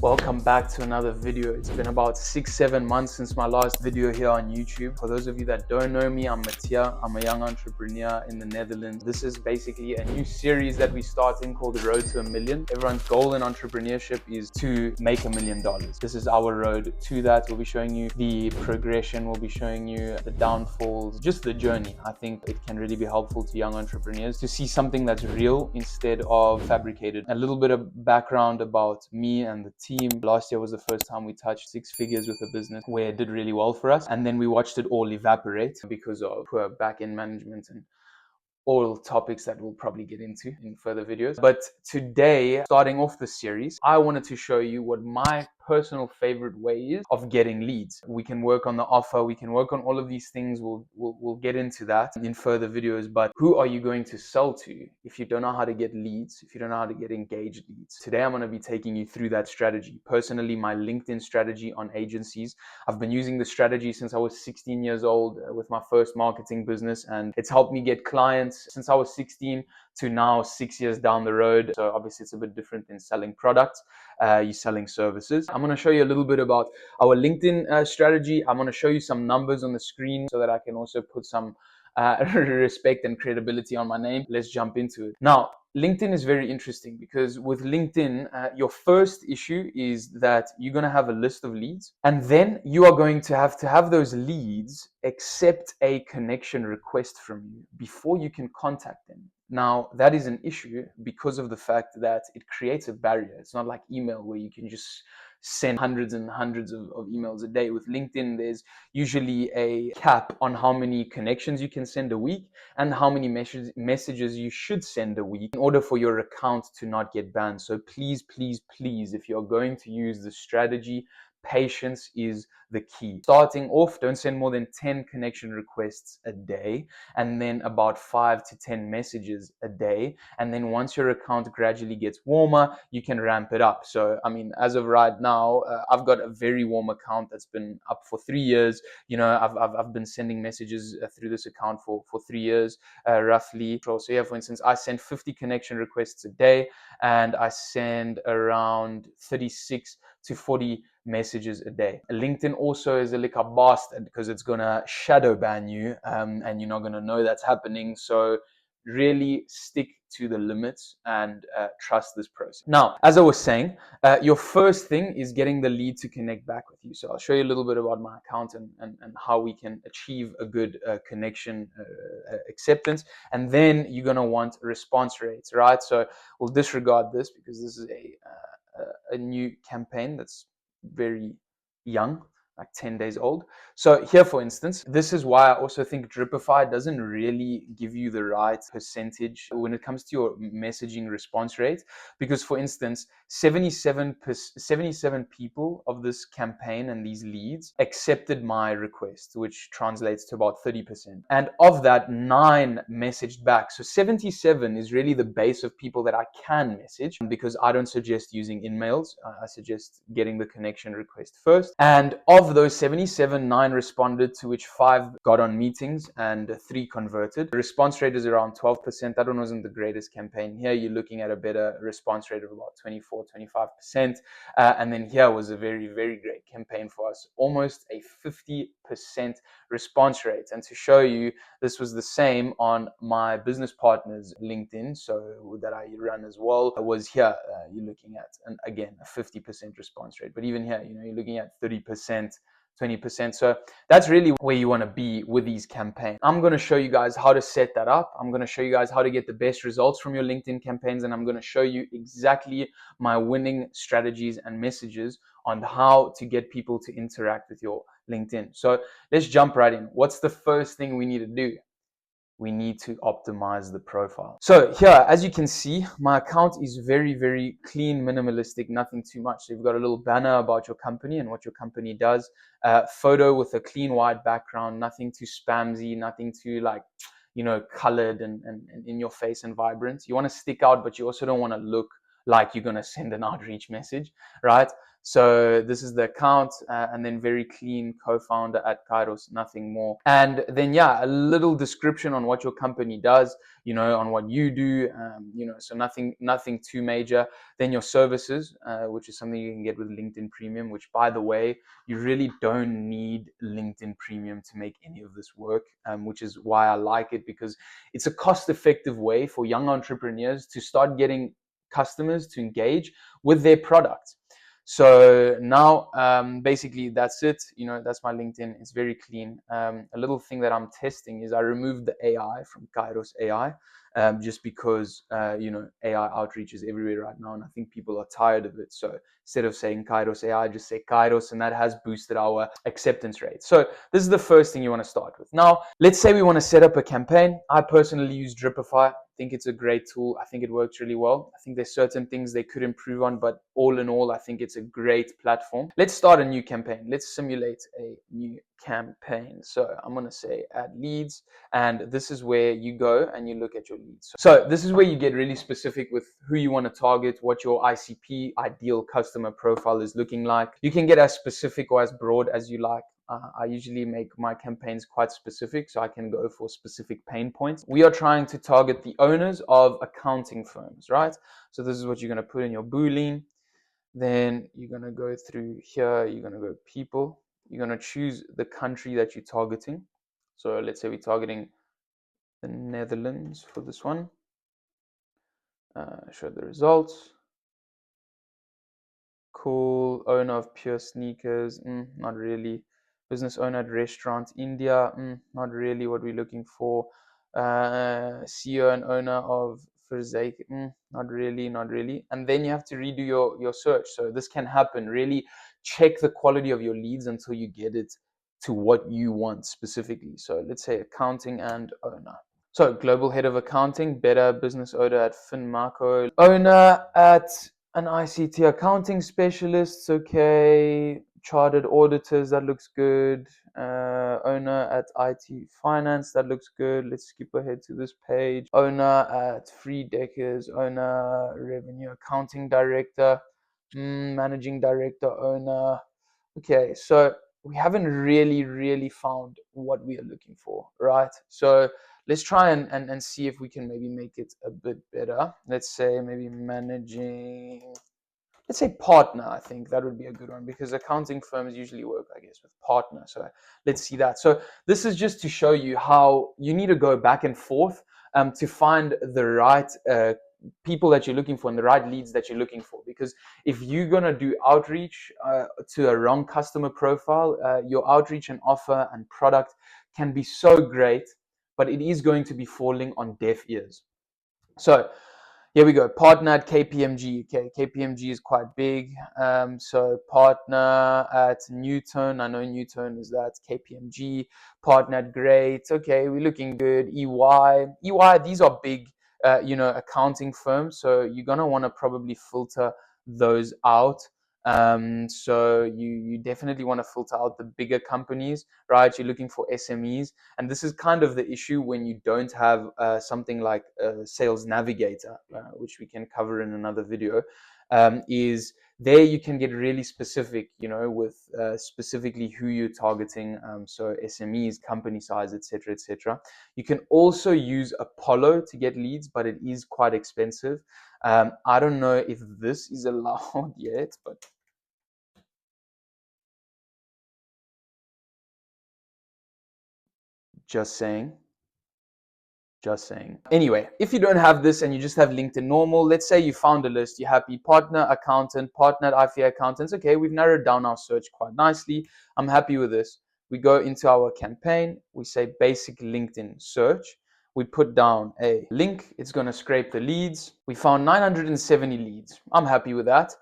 Welcome back to another video. It's been about 6-7 months since my last video here on YouTube. For those of you that don't know me, I'm Mattia. I'm a young entrepreneur in the Netherlands. This is basically a new series that we're starting called The Road to a Million. Everyone's goal in entrepreneurship is to make $1 million. This is our road to that. We'll be showing you the progression, we'll be showing you the downfalls, just the journey. I think it can really be helpful to young entrepreneurs to see something that's real instead of fabricated. A little bit of background about me and the team. Last year was the first time we touched 6 figures with a business where it did really well for us, and then we watched it all evaporate because of poor back-end management and all topics that we'll probably get into in further videos. But today, starting off the series, I wanted to show you what my personal favorite way is of getting leads. We can work on the offer, we can work on all of these things. We'll get into that in further videos. But who are you going to sell to if you don't know how to get leads, if you don't know how to get engaged leads? Today, I'm going to be taking you through that strategy. Personally, my LinkedIn strategy on agencies. I've been using the strategy since I was 16 years old with my first marketing business, and it's helped me get clients since I was 16 to now 6 years down the road. So obviously it's a bit different than selling products. You're selling services. I'm going to show you a little bit about our LinkedIn strategy. I'm going to show you some numbers on the screen so that I can also put some respect and credibility on my name. Let's jump into it. Now, LinkedIn is very interesting because with LinkedIn, your first issue is that you're going to have a list of leads, and then you are going to have those leads accept a connection request from you before you can contact them. Now, that is an issue because of the fact that it creates a barrier. It's not like email where you can just send hundreds and hundreds of emails a day. With LinkedIn, there's usually a cap on how many connections you can send a week and how many messages you should send a week in order for your account to not get banned. So please, please, please, if you're going to use the strategy, patience is the key. Starting off, don't send more than 10 connection requests a day, and then about 5 to 10 messages a day. And then once your account gradually gets warmer, you can ramp it up. So, I mean, as of right now, I've got a very warm account that's been up for 3 years. You know, I've been sending messages through this account for 3 years, roughly. So yeah, for instance, I send 50 connection requests a day, and I send around 36 to 40 messages a day. LinkedIn also is a lick up bastard because it's gonna shadow ban you, and you're not gonna know that's happening. So really stick to the limits and trust this process. Now, as I was saying, your first thing is getting the lead to connect back with you. So I'll show you a little bit about my account and how we can achieve a good connection acceptance. And then you're gonna want response rates, right? So we'll disregard this because this is a new campaign that's very young, like 10 days old. So here, for instance, this is why I also think Dripify doesn't really give you the right percentage when it comes to your messaging response rate. Because, for instance, 77 people of this campaign and these leads accepted my request, which translates to about 30%. And of that, 9 messaged back. So 77 is really the base of people that I can message, because I don't suggest using in-mails. I suggest getting the connection request first. And of those 77, 9 responded, to which 5 got on meetings and 3 converted. The response rate is around 12%. That one wasn't the greatest campaign. Here you're looking at a better response rate of about 24-25%. And then here was a very, very great campaign for us, almost a 50% response rate. And to show you, this was the same on my business partner's LinkedIn, so that I run as well, was here. You're looking at, and again, a 50% response rate. But even here, you know, you're looking at 30%, 20%. So that's really where you want to be with these campaigns. I'm going to show you guys how to set that up. I'm going to show you guys how to get the best results from your LinkedIn campaigns. And I'm going to show you exactly my winning strategies and messages on how to get people to interact with your LinkedIn. So let's jump right in. What's the first thing we need to do? We need to optimize the profile. So here, as you can see, my account is very, very clean, minimalistic, nothing too much. So you've got a little banner about your company and what your company does, photo with a clean white background, nothing too spamsy, nothing too like, you know, colored and in your face and vibrant. You want to stick out, but you also don't want to look like you're going to send an outreach message, right? So this is the account, and then very clean, co-founder at Khairos, nothing more. And then yeah, a little description on what your company does, on what you do, so nothing too major. Then your services, which is something you can get with LinkedIn Premium, which by the way, you really don't need LinkedIn Premium to make any of this work, which is why I like it, because it's a cost-effective way for young entrepreneurs to start getting customers to engage with their product. So now, basically, that's it. That's my LinkedIn. It's very clean. A little thing that I'm testing is I removed the AI from Khairos AI, just because, AI outreach is everywhere right now, and I think people are tired of it. So instead of saying Khairos AI, just say Khairos, and that has boosted our acceptance rate. So this is the first thing you want to start with. Now, let's say we want to set up a campaign. I personally use Dripify. I think it's a great tool. I think it works really well. I think there's certain things they could improve on, but all in all, I think it's a great platform. Let's start a new campaign. Let's simulate a new campaign. So I'm going to say add leads, and this is where you go and you look at your leads. So this is where you get really specific with who you want to target, what your ICP, ideal customer profile, is looking like. You can get as specific or as broad as you like. I usually make my campaigns quite specific, so I can go for specific pain points. We are trying to target the owners of accounting firms, right? So this is what you're going to put in your Boolean. Then you're going to go through here, you're going to go people. You're going to choose the country that you're targeting. So let's say we're targeting the Netherlands for this one. Show the results. Cool. Owner of Pure Sneakers, not really. Business owner at restaurant India, not really what we're looking for. CEO and owner of Verzake, not really. And then you have to redo your search. So this can happen. Really check the quality of your leads until you get it to what you want specifically. So let's say accounting and owner. So global head of accounting, better business owner at Finmarco, owner at an ICT accounting specialist, okay. Chartered auditors, that looks good. Owner at IT finance, that looks good. Let's skip ahead to this page. Owner at Free Deckers, owner revenue accounting director, managing director, owner. Okay, so we haven't really found what we are looking for, right? So let's try and see if we can maybe make it a bit better. Let's say maybe managing, let's say partner. I think that would be a good one, because accounting firms usually work, I guess, with partner. So let's see that. So this is just to show you how you need to go back and forth to find the right people that you're looking for and the right leads that you're looking for. Because if you're going to do outreach to a wrong customer profile, your outreach and offer and product can be so great, but it is going to be falling on deaf ears. So here we go. Partner at KPMG. Okay, KPMG is quite big. So partner at Newton. I know Newton is that. KPMG. Partner at Great. Okay, we're looking good. EY. These are big, accounting firms. So you're gonna want to probably filter those out. So you definitely want to filter out the bigger companies, right? You're looking for SMEs, and this is kind of the issue when you don't have something like a sales navigator, which we can cover in another video. Is there you can get really specific, with specifically who you're targeting. So SMEs, company size, etc., etc. You can also use Apollo to get leads, but it is quite expensive. I don't know if this is allowed yet, but just saying. Anyway, if you don't have this and you just have LinkedIn normal, let's say you found a list, you're happy, partner, accountant, partner at IFA accountants. Okay, we've narrowed down our search quite nicely. I'm happy with this. We go into our campaign, we say basic LinkedIn search. We put down a link, it's going to scrape the leads. We found 970 leads. I'm happy with that.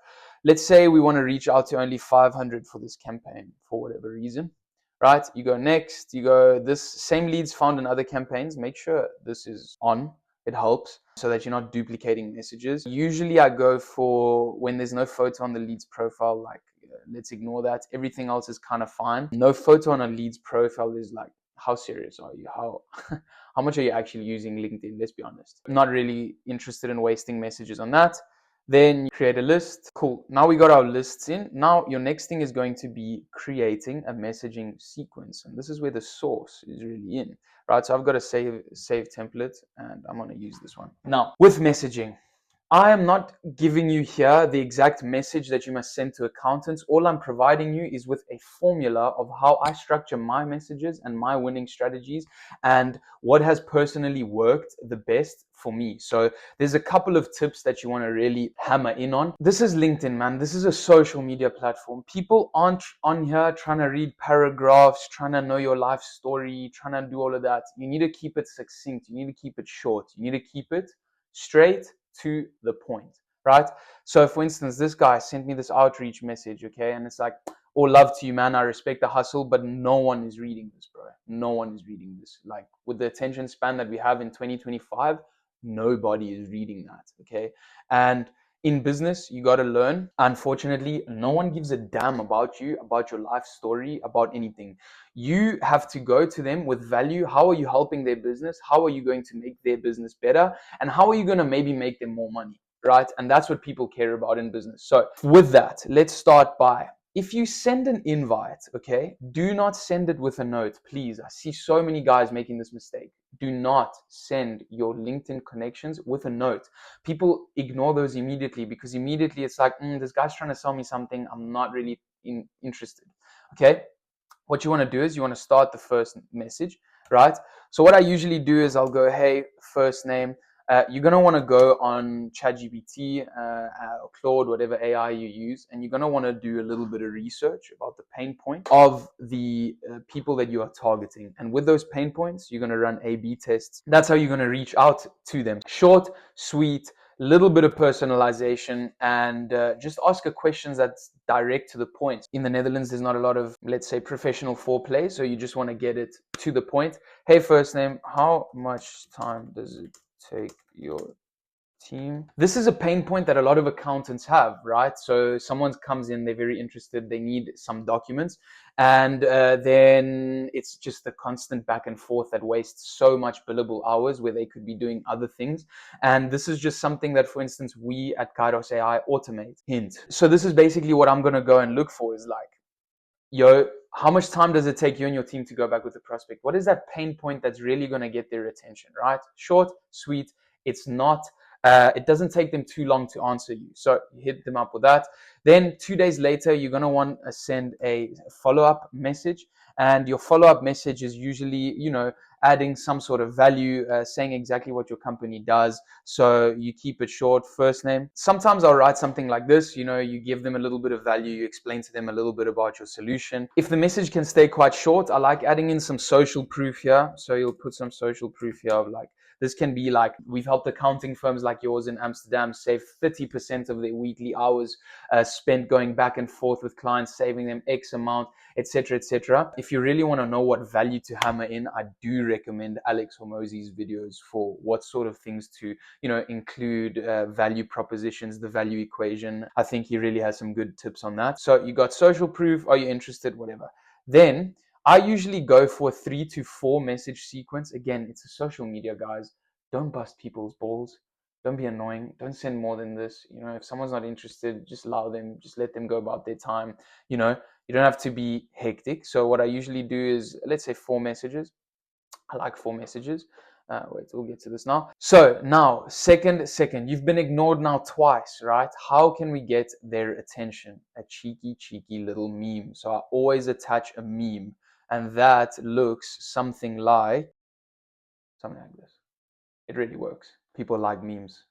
Let's say we want to reach out to only 500 for this campaign for whatever reason. Right, you go next, you go this same leads found in other campaigns. Make sure this is on. It helps so that you're not duplicating messages. Usually I go for when there's no photo on the leads profile, like let's ignore that. Everything else is kind of fine. No photo on a leads profile is like, how serious are you? How much are you actually using LinkedIn? Let's be honest. I'm not really interested in wasting messages on that. Then create a list. Cool. Now we got our lists in. Now your next thing is going to be creating a messaging sequence. And this is where the source is really in, right? So I've got a save template and I'm going to use this one. Now with messaging, I am not giving you here the exact message that you must send to accountants. All I'm providing you is with a formula of how I structure my messages and my winning strategies and what has personally worked the best for me. So there's a couple of tips that you want to really hammer in on. This is LinkedIn, man. This is a social media platform. People aren't on here trying to read paragraphs, trying to know your life story, trying to do all of that. You need to keep it succinct. You need to keep it short. You need to keep it straight to the point, right? So for instance, this guy sent me this outreach message, okay? And it's like, all love to you, man. I respect the hustle, but no one is reading this, bro. No one is reading this. Like with the attention span that we have in 2025, nobody is reading that, okay? And in business, you got to learn. Unfortunately, no one gives a damn about you, about your life story, about anything. You have to go to them with value. How are you helping their business? How are you going to make their business better? And how are you going to maybe make them more money, right? And that's what people care about in business. So with that, let's start by, if you send an invite, okay, do not send it with a note, please. I see so many guys making this mistake. Do not send your LinkedIn connections with a note. People ignore those immediately because immediately it's like, this guy's trying to sell me something. I'm not really interested, okay? What you want to do is you want to start the first message, right? So what I usually do is I'll go, hey, first name. You're going to want to go on ChatGPT, Claude, whatever AI you use, and you're going to want to do a little bit of research about the pain point of the people that you are targeting. And with those pain points, you're going to run A/B tests. That's how you're going to reach out to them. Short, sweet, little bit of personalization, and just ask a question that's direct to the point. In the Netherlands, there's not a lot of, let's say, professional foreplay, so you just want to get it to the point. Hey, first name, how much time does it take your team? This is a pain point that a lot of accountants have, right? So someone comes in, they're very interested, they need some documents, and then it's just the constant back and forth that wastes so much billable hours where they could be doing other things. And this is just something that, for instance, we at Khairos AI automate. Hint. So this is basically what I'm going to go and look for is like, yo, how much time does it take you and your team to go back with the prospect? What is that pain point that's really going to get their attention, right? Short, sweet. It's not, it doesn't take them too long to answer you. So you hit them up with that. Then 2 days later, you're going to want to send a follow-up message. And your follow-up message is usually, adding some sort of value, saying exactly what your company does. So you keep it short, first name. Sometimes I'll write something like this, you give them a little bit of value, you explain to them a little bit about your solution. If the message can stay quite short, I like adding in some social proof here. So you'll put some social proof here of like, this can be like, we've helped accounting firms like yours in Amsterdam save 30% of their weekly hours spent going back and forth with clients, saving them X amount, etc., etc. If you really want to know what value to hammer in, I do recommend Alex Hormozi's videos for what sort of things to, include value propositions, the value equation. I think he really has some good tips on that. So you got social proof, are you interested, whatever. Then I usually go for a 3 to 4 message sequence. Again, it's a social media, guys. Don't bust people's balls. Don't be annoying. Don't send more than this. If someone's not interested, just allow them, just let them go about their time. You don't have to be hectic. So what I usually do is, let's say 4 messages. I like 4 messages. Wait, we'll get to this now. So now, second, you've been ignored now twice, right? How can we get their attention? A cheeky little meme. So I always attach a meme, and that looks something like this. It really works. People like memes.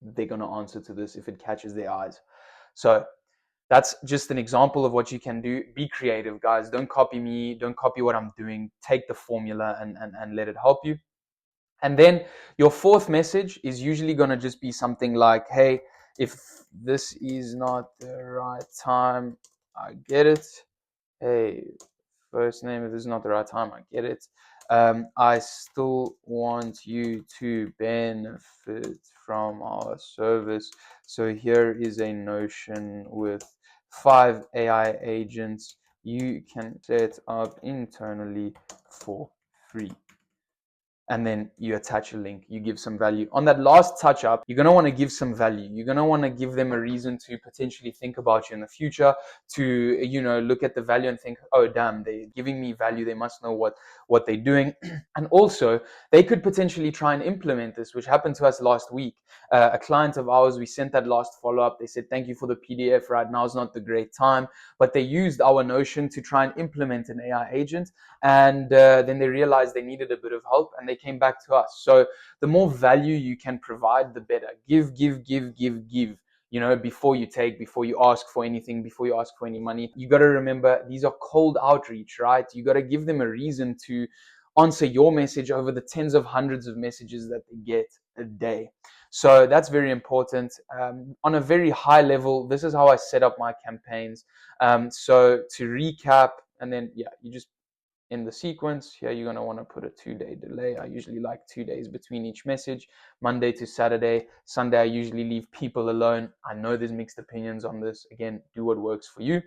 They're going to answer to this if it catches their eyes. So that's just an example of what you can do. Be creative, guys. Don't copy me. Don't copy what I'm doing. Take the formula and let it help you. And then your fourth message is usually going to just be something like, hey, if this is not the right time, I get it. Hey, first name, if this is not the right time, I get it. I still want you to benefit from our service. So here is a notion with 5 AI agents you can set up internally for free. and then you attach a link, you give some value. On that last touch up, you're going to want to give some value. You're going to want to give them a reason to potentially think about you in the future, to, you know, look at the value and think, oh, damn, they're giving me value. They must know what they're doing. And also, they could potentially try and implement this, which happened to us last week. A client of ours, we sent that last follow-up. They said, thank you for the PDF. Right now is not the great time. But they used our Notion to try and implement an AI agent. And then they realized they needed a bit of help and they came back to us. So the more value you can provide, the better. Give, give, give, give, give. You know, before you take, before you ask for anything, before you ask for any money. You got to remember, these are cold outreach, right? You got to give them a reason to answer your message over the tens of hundreds of messages that they get a day. So that's very important. On a very high level, this is how I set up my campaigns. So to recap, and then, yeah, you just, in the sequence here, you're going to want to put a 2-day delay. I usually like 2 days between each message, Monday to Saturday. Sunday, I usually leave people alone. I know there's mixed opinions on this. Again, do what works for you.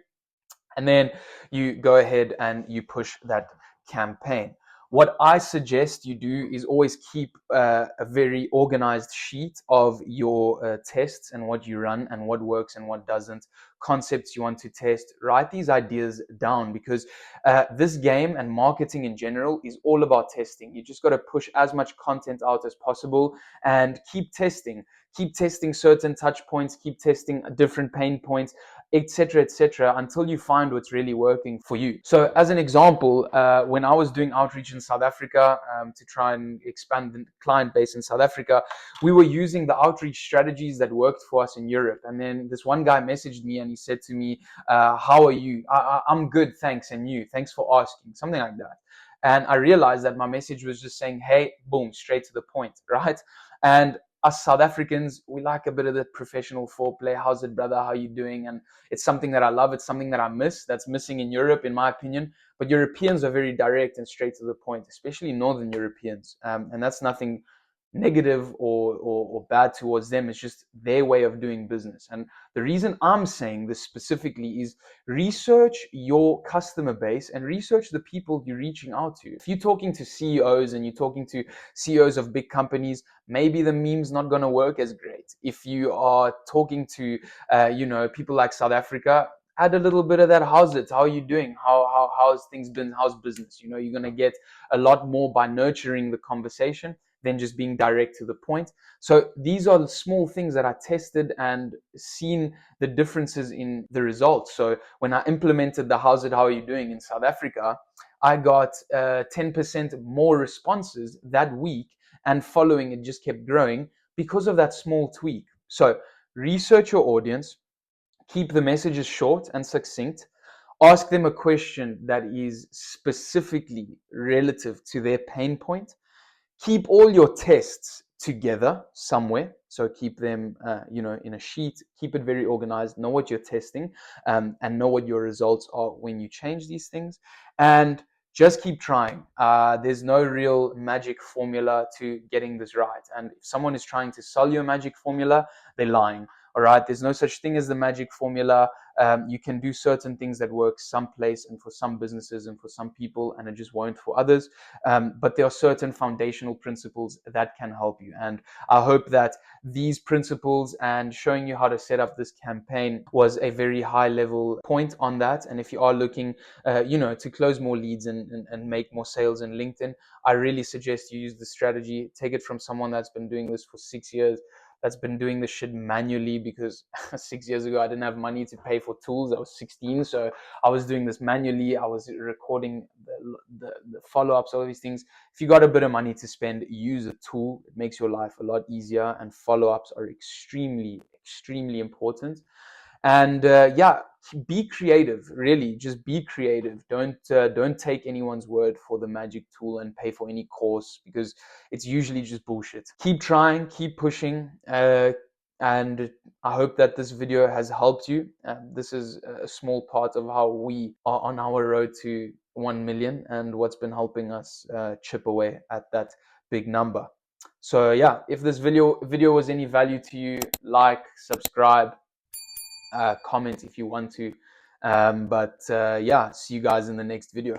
And then you go ahead and you push that campaign. What I suggest you do is always keep a very organized sheet of your tests and what you run and what works and what doesn't, concepts you want to test. Write these ideas down, because this game and marketing in general is all about testing. You just got to push as much content out as possible and keep testing. Keep testing certain touch points, keep testing different pain points, etc., until you find what's really working for you. So as an example, when I was doing outreach in South Africa to try and expand the client base in South Africa, we were using the outreach strategies that worked for us in Europe. And then this one guy messaged me and he said to me, how are you? I'm good, thanks. And you? Thanks for asking. Something like that. And I realized that my message was just saying, hey, boom, straight to the point, right? And us South Africans, we like a bit of the professional foreplay. How's it, brother? How you doing? And it's something that I love. It's something that I miss. That's missing in Europe, in my opinion. But Europeans are very direct and straight to the point, especially Northern Europeans. And that's nothing negative or bad towards them. It's just their way of doing business. And the reason I'm saying this specifically is research your customer base and research the people you're reaching out to. If you're talking to CEOs and you're talking to CEOs of big companies, maybe the meme's not going to work as great. If you are talking to, people like South Africa, add a little bit of that. How's it? How are you doing? How's things been? How's business? You know, you're going to get a lot more by nurturing the conversation than just being direct to the point. So these are the small things that I tested and seen the differences in the results. So when I implemented the how's it, how are you doing in South Africa, I got 10% more responses that week, and following it just kept growing because of that small tweak. So research your audience, keep the messages short and succinct, ask them a question that is specifically relative to their pain point. Keep all your tests together somewhere. So keep them, in a sheet. Keep it very organized. Know what you're testing, and know what your results are when you change these things. And just keep trying. There's no real magic formula to getting this right. And if someone is trying to sell you a magic formula, they're lying. All right. There's no such thing as the magic formula. You can do certain things that work someplace and for some businesses and for some people, and it just won't for others. But there are certain foundational principles that can help you. And I hope that these principles and showing you how to set up this campaign was a very high level point on that. And if you are looking, to close more leads and make more sales in LinkedIn, I really suggest you use the strategy. Take it from someone that's been doing this for 6 years, that's been doing this shit manually, because 6 years ago I didn't have money to pay for tools. I was 16, so I was doing this manually. I was recording the follow-ups, all these things. If you got a bit of money to spend, use a tool. It makes your life a lot easier, and follow-ups are extremely important. And be creative. Really, just be creative. Don't take anyone's word for the magic tool and pay for any course, because it's usually just bullshit. Keep trying, keep pushing, and I hope that this video has helped you. This is a small part of how we are on our road to 1 million and what's been helping us chip away at that big number. So yeah, if this video was any value to you, like, subscribe, comment if you want to. See you guys in the next video.